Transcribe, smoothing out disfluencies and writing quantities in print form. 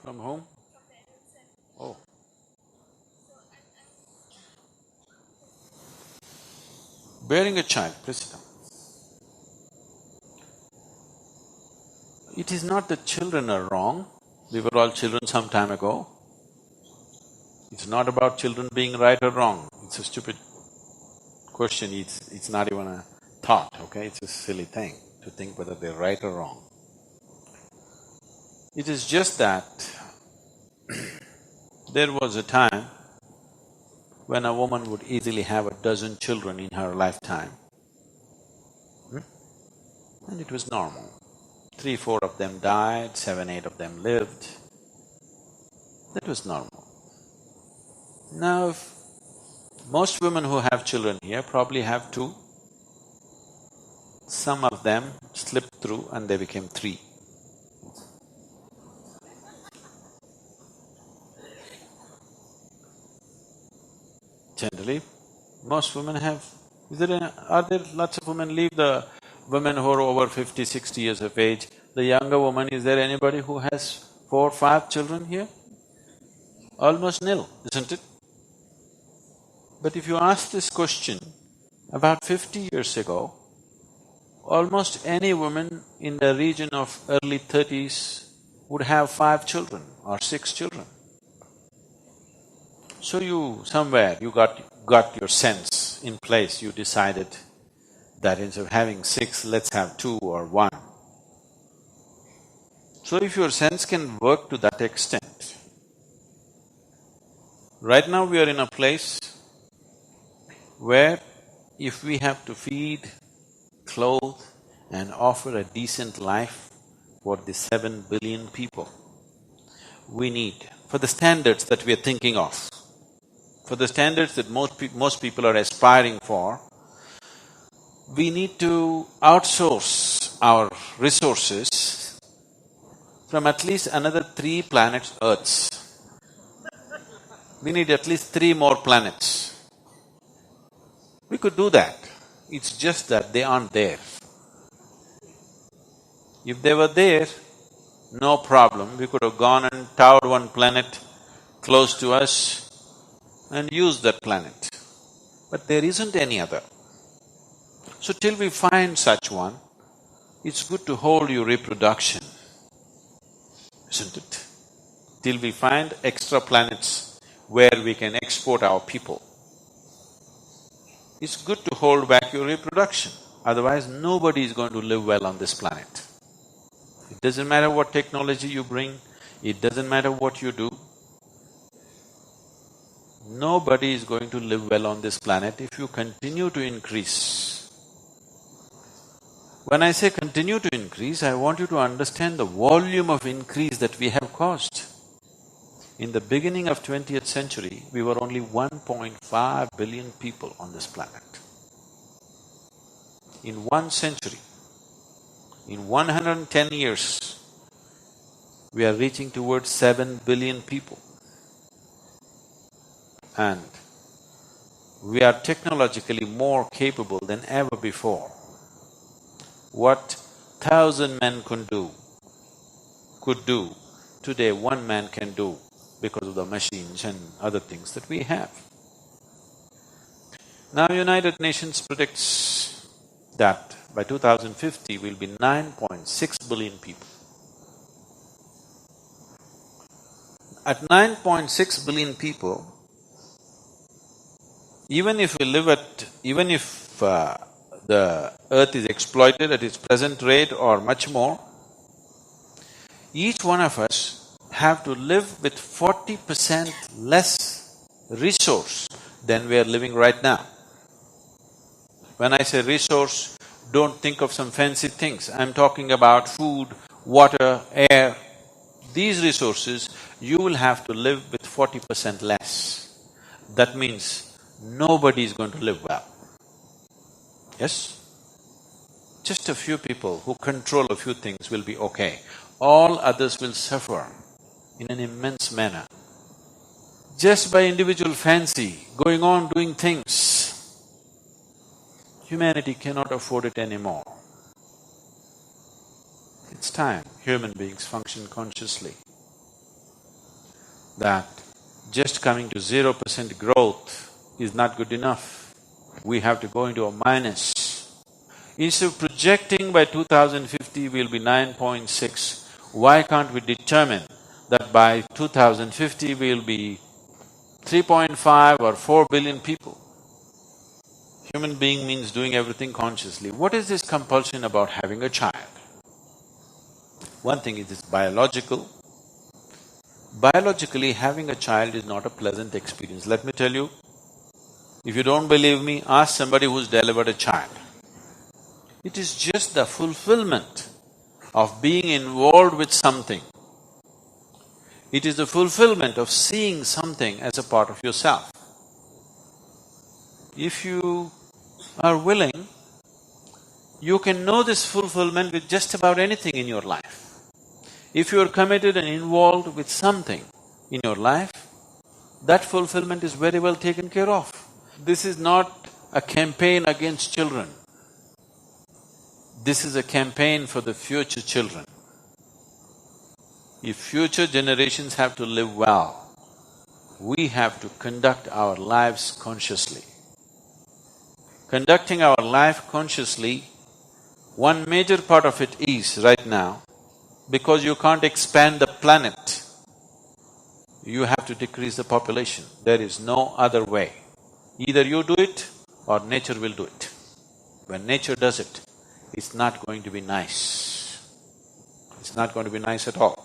From whom? Oh. Bearing a child, please sit down. It is not that children are wrong, we were all children some time ago. It's not about children being right or wrong, it's a stupid question, it's not even a thought, okay? It's a silly thing to think whether they're right or wrong. It is just that there was a time when a woman would easily have a dozen children in her lifetime, and it was normal. 3, 4 of them died, 7, 8 of them lived. That was normal. Now, if most women who have children here probably have 2. Some of them slipped through and they became 3. Generally, most women have… are there lots of women, leave the women who are over 50, 60 years of age, the younger woman, is there anybody who has 4, 5 children here? Almost nil, isn't it? But if you ask this question, about 50 years ago, almost any woman in the region of early 30s would have 5 children or 6 children. So you… somewhere you got your sense in place, you decided that instead of having 6, let's have 2 or 1. So if your sense can work to that extent, right now we are in a place where if we have to feed, clothe and offer a decent life for the 7 billion people, we need, for the standards that we are thinking of, for the standards that most people are aspiring for, we need to outsource our resources from at least another 3 planets Earths. We need at least 3 more planets. We could do that, it's just that they aren't there. If they were there, no problem, we could have gone and towed one planet close to us and used that planet. But there isn't any other. So till we find such one, it's good to hold your reproduction, isn't it? Till we find extra planets where we can export our people. It's good to hold back your reproduction, otherwise nobody is going to live well on this planet. It doesn't matter what technology you bring, it doesn't matter what you do, nobody is going to live well on this planet if you continue to increase. When I say continue to increase, I want you to understand the volume of increase that we have caused. In the beginning of 20th century, we were only 1.5 billion people on this planet. In 1 century, in 110 years, we are reaching towards 7 billion people. And we are technologically more capable than ever before. What 1,000 men could do, today 1 man can do because of the machines and other things that we have. Now United Nations predicts that by 2050 we'll be 9.6 billion people. At 9.6 billion people, even if the earth is exploited at its present rate or much more, each one of us have to live with 40% less resource than we are living right now. When I say resource, don't think of some fancy things, I'm talking about food, water, air. These resources, you will have to live with 40% less. That means nobody is going to live well. Yes? Just a few people who control a few things will be okay. All others will suffer in an immense manner. Just by individual fancy, going on doing things, humanity cannot afford it anymore. It's time human beings function consciously. that just coming to 0% growth is not good enough. We have to go into a minus. Instead of projecting by 2050 we'll be 9.6, why can't we determine that by 2050 we'll be 3.5 or 4 billion people? Human being means doing everything consciously. What is this compulsion about having a child? One thing is it's biological. Biologically, having a child is not a pleasant experience. Let me tell you, if you don't believe me, ask somebody who's delivered a child. It is just the fulfillment of being involved with something. It is the fulfillment of seeing something as a part of yourself. If you are willing, you can know this fulfillment with just about anything in your life. If you are committed and involved with something in your life, that fulfillment is very well taken care of. This is not a campaign against children. This is a campaign for the future children. If future generations have to live well, we have to conduct our lives consciously. Conducting our life consciously, one major part of it is right now, because you can't expand the planet, you have to decrease the population. There is no other way. Either you do it or nature will do it. When nature does it, it's not going to be nice. It's not going to be nice at all.